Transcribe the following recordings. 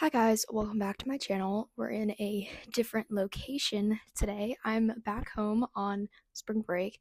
Hi guys, welcome back to my channel. We're in a different location today. I'm back home on spring break.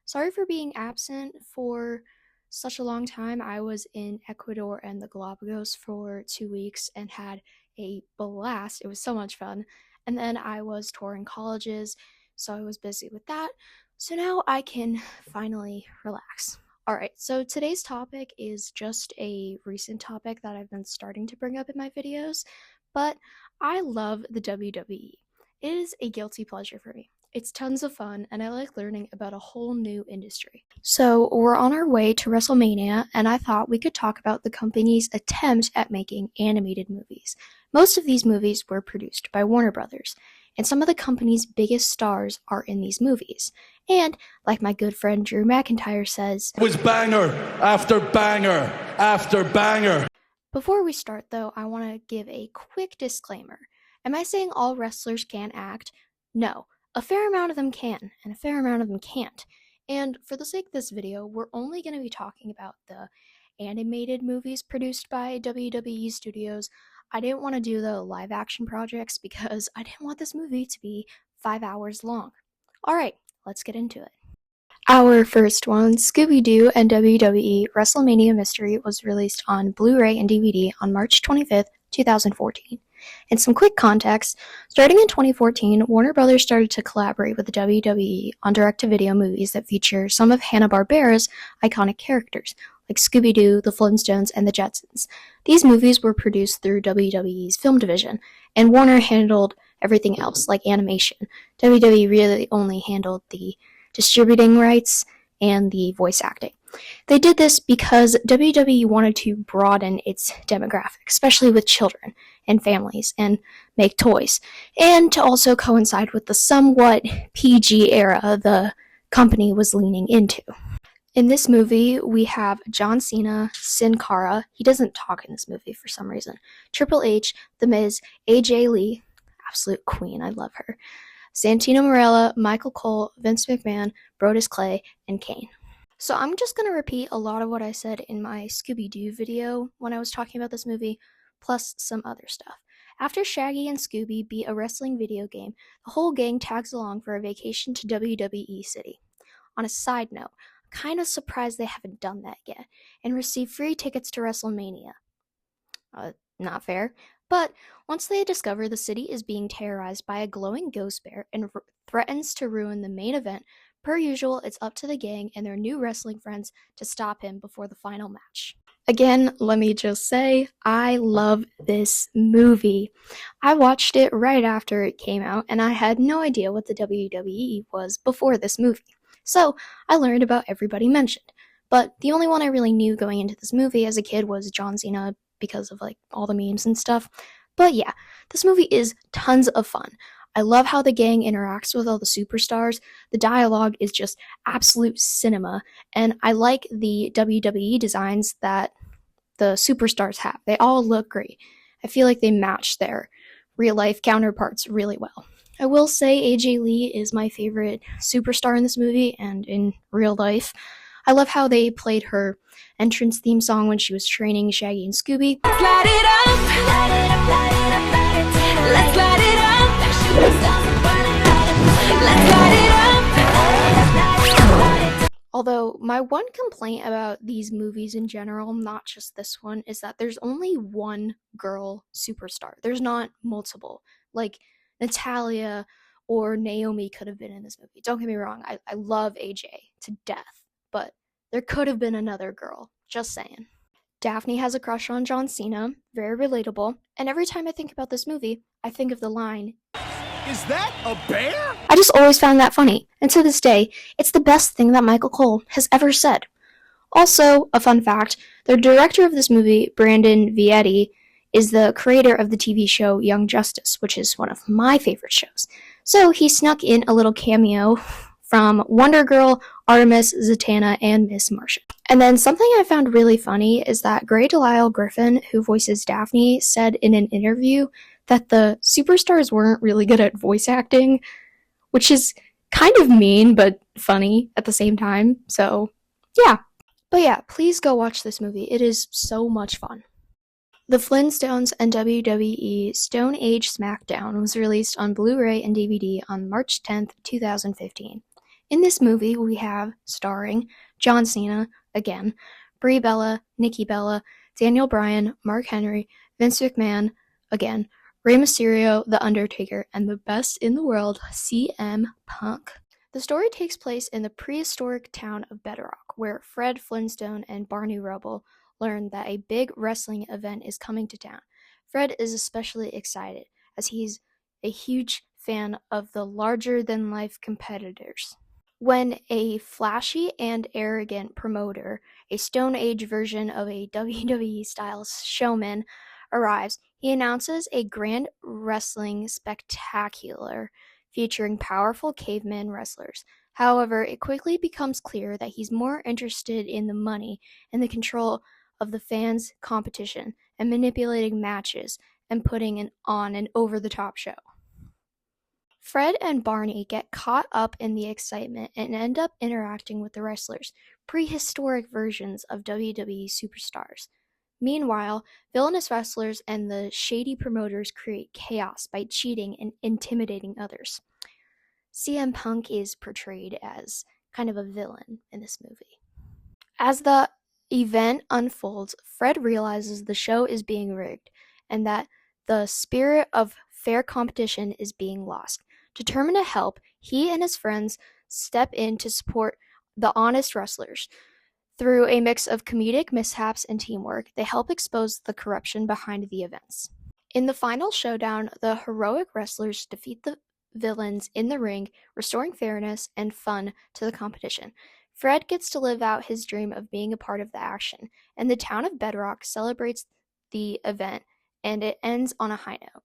Sorry for being absent for such a long time. I was in Ecuador and the Galapagos for 2 weeks and had a blast. It was so much fun. And then I was touring colleges, so I was busy with that. So now I can finally relax. Alright, so today's topic is just a recent topic that I've been starting to bring up in my videos, but I love the WWE. It is a guilty pleasure for me. It's tons of fun, and I like learning about a whole new industry. So we're on our way to Wrestlemania, and I thought we could talk about the company's attempt at making animated movies. Most of these movies were produced by Warner Brothers, and some of the company's biggest stars are in these movies. And, like my good friend Drew McIntyre says, It was banger after banger after banger. Before we start though, I want to give a quick disclaimer. Am I saying all wrestlers can act? No. A fair amount of them can, and a fair amount of them can't. And for the sake of this video, we're only going to be talking about the animated movies produced by WWE Studios. I didn't want to do the live action projects because I didn't want this movie to be 5 hours long. Alright, let's get into it. Our first one, Scooby-Doo and WWE WrestleMania Mystery, was released on Blu-ray and DVD on March 25th, 2014. In some quick context, starting in 2014, Warner Brothers started to collaborate with the WWE on direct-to-video movies that feature some of Hanna-Barbera's iconic characters, like Scooby-Doo, the Flintstones, and the Jetsons. These movies were produced through WWE's film division, and Warner handled everything else, like animation. WWE really only handled the distributing rights and the voice acting. They did this because WWE wanted to broaden its demographic, especially with children and families, and make toys, and to also coincide with the somewhat PG era the company was leaning into. In this movie, we have John Cena, Sin Cara, he doesn't talk in this movie for some reason, Triple H, The Miz, AJ Lee, absolute queen, I love her, Santino Marella, Michael Cole, Vince McMahon, Brodus Clay, and Kane. So I'm just going to repeat a lot of what I said in my Scooby-Doo video when I was talking about this movie, plus some other stuff. After Shaggy and Scooby beat a wrestling video game, the whole gang tags along for a vacation to WWE City. On a side note, I'm kind of surprised they haven't done that yet, and received free tickets to WrestleMania. Not fair. But once they discover the city is being terrorized by a glowing ghost bear and threatens to ruin the main event, per usual, it's up to the gang and their new wrestling friends to stop him before the final match. Again, let me just say, I love this movie. I watched it right after it came out, and I had no idea what the WWE was before this movie. So, I learned about everybody mentioned. But the only one I really knew going into this movie as a kid was John Cena, because of all the memes and stuff. But yeah, this movie is tons of fun. I love how the gang interacts with all the superstars. The dialogue is just absolute cinema, and I like the WWE designs that the superstars have. They all look great. I feel like they match their real life counterparts really well. I will say AJ Lee is my favorite superstar in this movie and in real life. I love how they played her entrance theme song when she was training Shaggy and Scooby. Let's light it up, light it up, light it up, light it up. Let's light it up, let's light it up. Although my one complaint about these movies in general, not just this one, is that there's only one girl superstar. There's not multiple. Like Natalia or Naomi could have been in this movie. Don't get me wrong, I love AJ to death. But there could have been another girl, just saying. Daphne has a crush on John Cena, very relatable, and every time I think about this movie, I think of the line, Is that a bear? I just always found that funny, and to this day, it's the best thing that Michael Cole has ever said. Also, a fun fact, the director of this movie, Brandon Vietti, is the creator of the TV show Young Justice, which is one of my favorite shows. So he snuck in a little cameo from Wonder Girl, Artemis, Zatanna, and Miss Martian. And then something I found really funny is that Grey Delisle Griffin, who voices Daphne, said in an interview that the superstars weren't really good at voice acting, which is kind of mean but funny at the same time. So, yeah. But yeah, please go watch this movie. It is so much fun. The Flintstones and WWE Stone Age SmackDown was released on Blu-ray and DVD on March 10th, 2015. In this movie, we have starring John Cena, again, Brie Bella, Nikki Bella, Daniel Bryan, Mark Henry, Vince McMahon, again, Rey Mysterio, The Undertaker, and the best in the world, CM Punk. The story takes place in the prehistoric town of Bedrock, where Fred Flintstone and Barney Rubble learn that a big wrestling event is coming to town. Fred is especially excited, as he's a huge fan of the larger-than-life competitors. When a flashy and arrogant promoter, a Stone Age version of a WWE-style showman, arrives, he announces a grand wrestling spectacular featuring powerful caveman wrestlers. However, it quickly becomes clear that he's more interested in the money and the control of the fans' competition and manipulating matches and putting on an over-the-top show. Fred and Barney get caught up in the excitement and end up interacting with the wrestlers, prehistoric versions of WWE superstars. Meanwhile, villainous wrestlers and the shady promoters create chaos by cheating and intimidating others. CM Punk is portrayed as kind of a villain in this movie. As the event unfolds, Fred realizes the show is being rigged and that the spirit of fair competition is being lost. Determined to help, he and his friends step in to support the honest wrestlers. Through a mix of comedic mishaps and teamwork, they help expose the corruption behind the events. In the final showdown, the heroic wrestlers defeat the villains in the ring, restoring fairness and fun to the competition. Fred gets to live out his dream of being a part of the action, and the town of Bedrock celebrates the event, and it ends on a high note.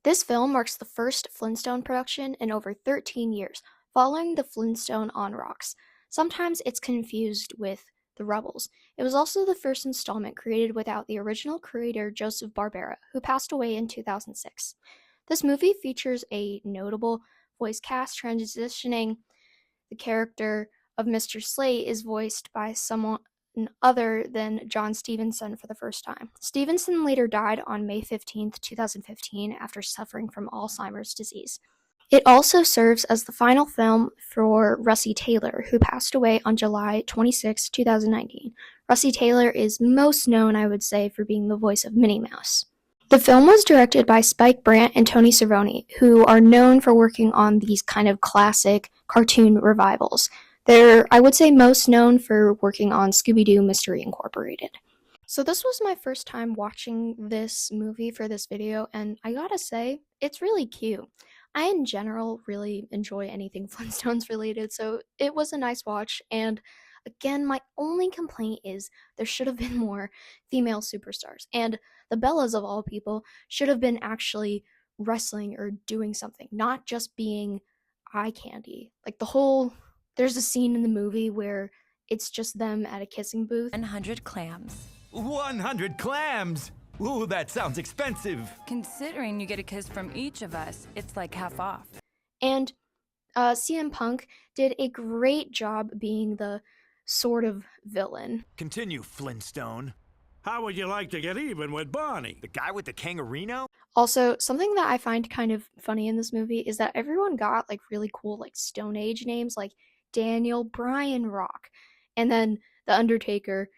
This film marks the first Flintstone production in over 13 years, following the Flintstone on Rocks. Sometimes it's confused with The Rubbles. It was also the first installment created without the original creator Joseph Barbera, who passed away in 2006. This movie features a notable voice cast, transitioning the character of Mr. Slate is voiced by someone other than John Stevenson for the first time. Stevenson later died on May 15, 2015, after suffering from Alzheimer's disease. It also serves as the final film for Russi Taylor, who passed away on July 26, 2019. Russi Taylor is most known, I would say, for being the voice of Minnie Mouse. The film was directed by Spike Brandt and Tony Cervoni, who are known for working on these kind of classic cartoon revivals. They're, I would say, most known for working on Scooby-Doo Mystery Incorporated. So this was my first time watching this movie for this video, and I gotta say, it's really cute. I, in general, really enjoy anything Flintstones related, so it was a nice watch, and again, my only complaint is there should have been more female superstars, and the Bellas, of all people, should have been actually wrestling or doing something, not just being eye candy. Like, there's a scene in the movie where it's just them at a kissing booth. 100 clams. 100 clams? Ooh, that sounds expensive. Considering you get a kiss from each of us, it's like half off. And CM Punk did a great job being the sort of villain. Continue, Flintstone. How would you like to get even with Barney? The guy with the kangaroo? Also, something that I find kind of funny in this movie is that everyone got like really cool like Stone Age names, like Daniel Bryan Rock. And then The Undertaker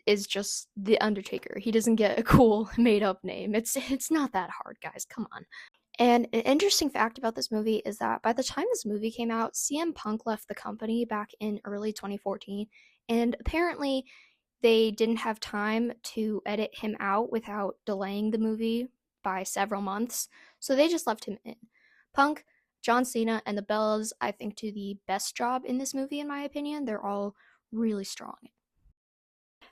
is just The Undertaker. He doesn't get a cool made-up name. It's not that hard, guys. Come on. And an interesting fact about this movie is that by the time this movie came out, CM Punk left the company back in early 2014, and apparently they didn't have time to edit him out without delaying the movie by several months, so they just left him in. Punk, John Cena, and the Bellas, I think, do the best job in this movie, in my opinion. They're all really strong.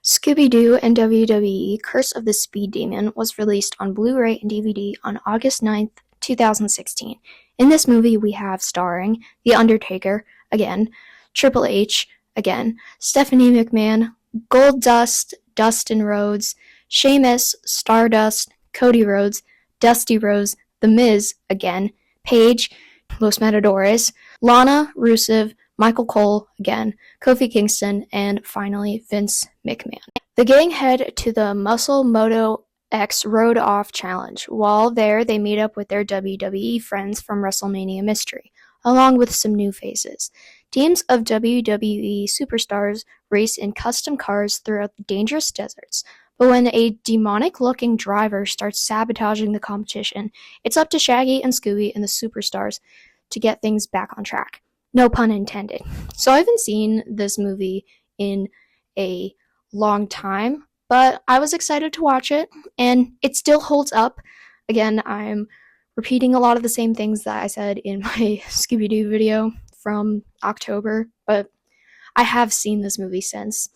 Scooby-Doo and WWE Curse of the Speed Demon was released on Blu-ray and DVD on August 9th, 2016. In this movie, we have starring The Undertaker, again, Triple H, again, Stephanie McMahon, Goldust, Dustin Rhodes, Sheamus, Stardust, Cody Rhodes, Dusty Rhodes, The Miz, again, Paige, Los Matadores, Lana, Rusev, Michael Cole, again, Kofi Kingston, and finally Vince McMahon. The gang head to the Muscle Moto X Road Off Challenge. While there, they meet up with their WWE friends from Wrestlemania Mystery, along with some new faces. Teams of WWE superstars race in custom cars throughout the dangerous deserts. But when a demonic-looking driver starts sabotaging the competition, it's up to Shaggy and Scooby and the superstars to get things back on track. No pun intended. So I haven't seen this movie in a long time, but I was excited to watch it, and it still holds up. Again, I'm repeating a lot of the same things that I said in my Scooby-Doo video from October, but I have seen this movie since.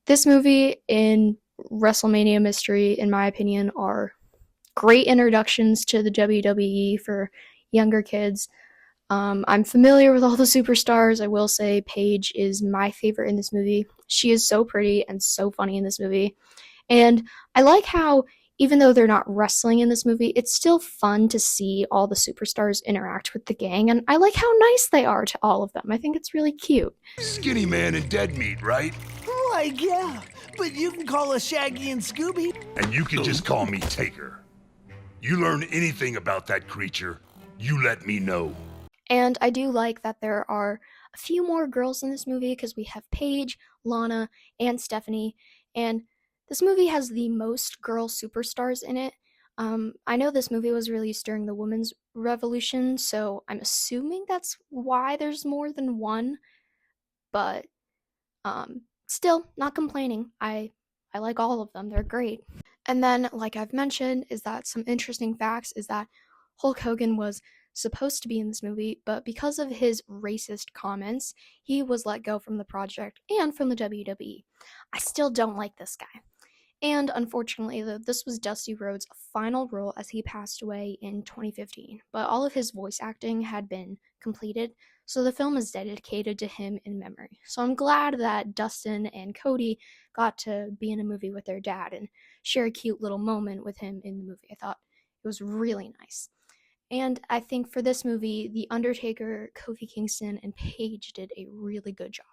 This movie and Wrestlemania Mystery, in my opinion, are great introductions to the WWE for younger kids. I'm familiar with all the superstars. I will say Paige is my favorite in this movie. She is so pretty and so funny in this movie. And I like how, even though they're not wrestling in this movie, it's still fun to see all the superstars interact with the gang. And I like how nice they are to all of them. I think it's really cute. Skinny man and dead meat, right? Like, yeah, but you can call us Shaggy and Scooby. And you can just call me Taker. You learn anything about that creature, you let me know. And I do like that there are a few more girls in this movie because we have Paige, Lana, and Stephanie. And this movie has the most girl superstars in it. I know this movie was released during the Women's Revolution, so I'm assuming that's why there's more than one. But still, not complaining. I like all of them. They're great. And then, like I've mentioned, is that some interesting facts is that Hulk Hogan was supposed to be in this movie, but because of his racist comments, he was let go from the project and from the WWE. I still don't like this guy. And unfortunately, this was Dusty Rhodes' final role as he passed away in 2015, but all of his voice acting had been completed, so the film is dedicated to him in memory. So I'm glad that Dustin and Cody got to be in a movie with their dad and share a cute little moment with him in the movie. I thought it was really nice. And I think for this movie, The Undertaker, Kofi Kingston, and Paige did a really good job.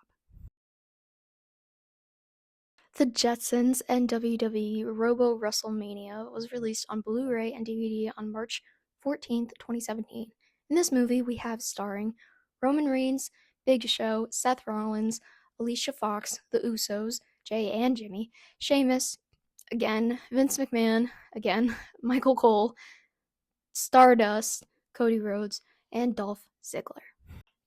The Jetsons and WWE Robo Wrestlemania was released on Blu-ray and DVD on March 14th, 2017. In this movie, we have starring Roman Reigns, Big Show, Seth Rollins, Alicia Fox, The Usos, Jay and Jimmy, Sheamus, again, Vince McMahon, again, Michael Cole, Stardust, Cody Rhodes, and Dolph Ziggler.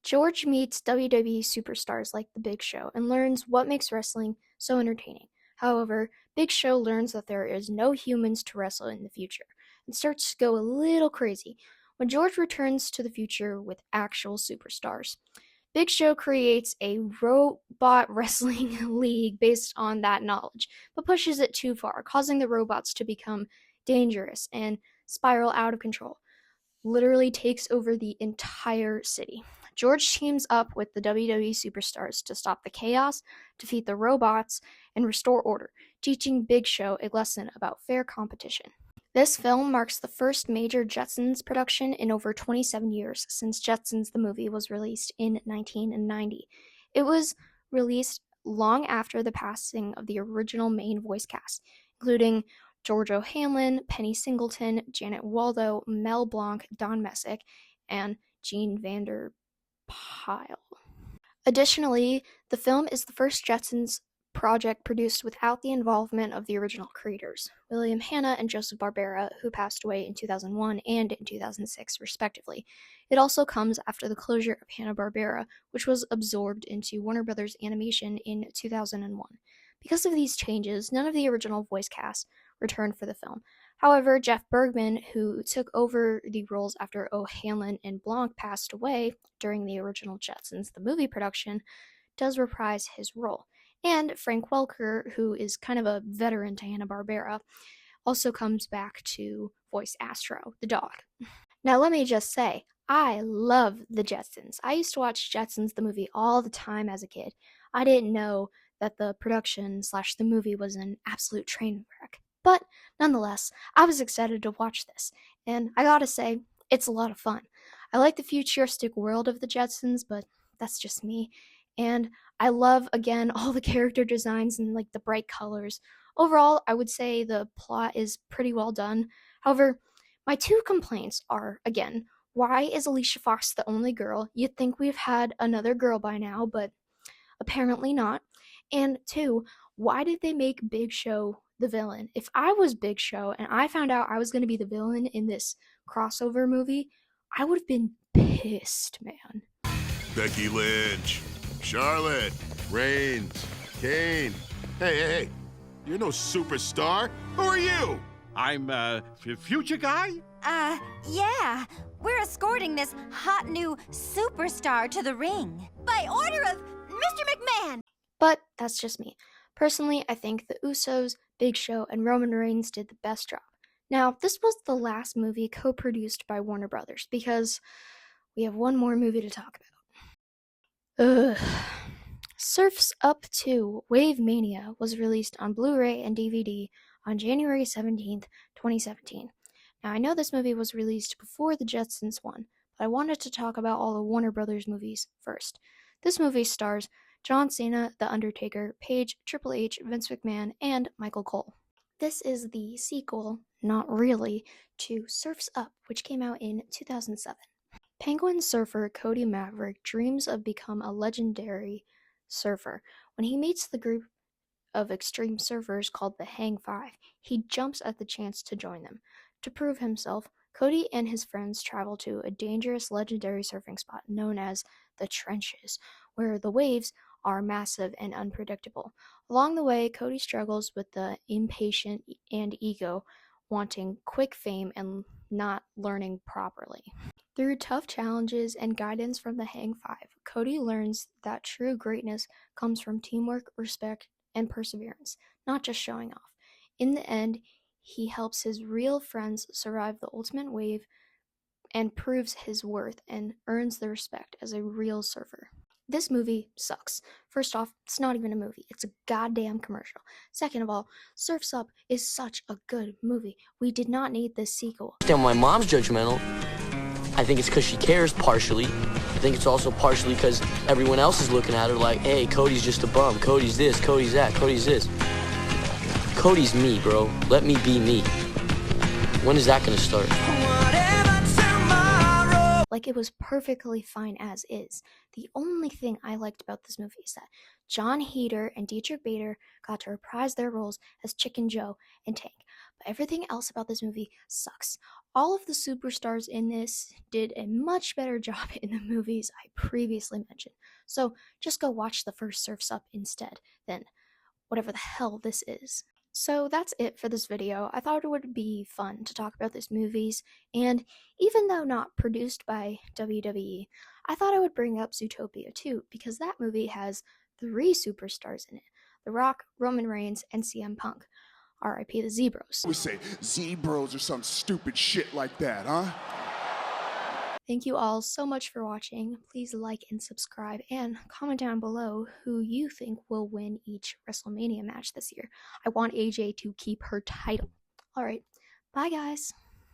George meets WWE superstars like The Big Show and learns what makes wrestling so entertaining. However, Big Show learns that there is no humans to wrestle in the future and starts to go a little crazy when George returns to the future with actual superstars. Big Show creates a robot wrestling league based on that knowledge, but pushes it too far, causing the robots to become dangerous and spiral out of control. Literally takes over the entire city. George teams up with the WWE superstars to stop the chaos, defeat the robots, and restore order, teaching Big Show a lesson about fair competition. This film marks the first major Jetsons production in over 27 years since Jetsons the movie was released in 1990. It was released long after the passing of the original main voice cast, including George O'Hanlon, Penny Singleton, Janet Waldo, Mel Blanc, Don Messick, and Gene Vanderpyle. Additionally, the film is the first Jetsons project produced without the involvement of the original creators, William Hanna and Joseph Barbera, who passed away in 2001 and in 2006, respectively. It also comes after the closure of Hanna-Barbera, which was absorbed into Warner Brothers Animation in 2001. Because of these changes, none of the original voice cast returned for the film. However, Jeff Bergman, who took over the roles after O'Hanlon and Blanc passed away during the original Jetsons the movie production, does reprise his role. And Frank Welker, who is kind of a veteran to Hanna-Barbera, also comes back to voice Astro, the dog. Now let me just say, I love the Jetsons. I used to watch Jetsons the movie all the time as a kid. I didn't know that the production / the movie was an absolute train wreck. But nonetheless, I was excited to watch this, and I gotta say, it's a lot of fun. I like the futuristic world of the Jetsons, but that's just me. And I love, again, all the character designs and like the bright colors Overall, I would say the plot is pretty well done. However, my two complaints are, again, why is Alicia Fox the only girl? You'd think we've had another girl by now, but apparently not. And two, why did they make Big Show the villain? If I was Big Show and I found out I was going to be the villain in this crossover movie, I would have been pissed, man. Becky Lynch, Charlotte, Reigns, Kane. Hey. You're no superstar. Who are you? I'm, future guy? Yeah. We're escorting this hot new superstar to the ring. By order of Mr. McMahon. But that's just me. Personally, I think the Usos, Big Show, and Roman Reigns did the best job. Now, this was the last movie co-produced by Warner Brothers, because we have one more movie to talk about. Surf's Up 2 Wave Mania was released on Blu-ray and DVD on January 17th, 2017. Now, I know this movie was released before the Jetsons one, but I wanted to talk about all the Warner Brothers movies first. This movie stars John Cena, The Undertaker, Paige, Triple H, Vince McMahon, and Michael Cole. This is the sequel, not really, to Surf's Up, which came out in 2007. Penguin surfer Cody Maverick dreams of becoming a legendary surfer. When he meets the group of extreme surfers called the Hang Five, he jumps at the chance to join them. To prove himself, Cody and his friends travel to a dangerous legendary surfing spot known as the Trenches, where the waves are massive and unpredictable. Along the way, Cody struggles with the impatient and ego, wanting quick fame and not learning properly. Through tough challenges and guidance from the Hang Five, Cody learns that true greatness comes from teamwork, respect, and perseverance, not just showing off. In the end, he helps his real friends survive the ultimate wave and proves his worth and earns the respect as a real surfer. This movie sucks. First off, it's not even a movie. It's a goddamn commercial. Second of all, Surf's Up is such a good movie. We did not need this sequel. Damn, my mom's judgmental. I think it's because she cares, partially. I think it's also partially because everyone else is looking at her like, hey, Cody's just a bum. Cody's this, Cody's that, Cody's this. Cody's me, bro. Let me be me. When is that gonna start? Like, it was perfectly fine as is. The only thing I liked about this movie is that John Heder and Dietrich Bader got to reprise their roles as Chicken Joe and Tank. But everything else about this movie sucks. All of the superstars in this did a much better job in the movies I previously mentioned. So just go watch the first Surf's Up instead, than whatever the hell this is. So that's it for this video. I thought it would be fun to talk about these movies, and even though not produced by WWE, I thought I would bring up Zootopia too, because that movie has 3 superstars in it: The Rock, Roman Reigns, and CM Punk. R.I.P. the Zebros. We say Zebros or some stupid shit like that, huh? Thank you all so much for watching. Please like and subscribe, and comment down below who you think will win each Wrestlemania match this year. I want AJ to keep her title. Alright, bye guys.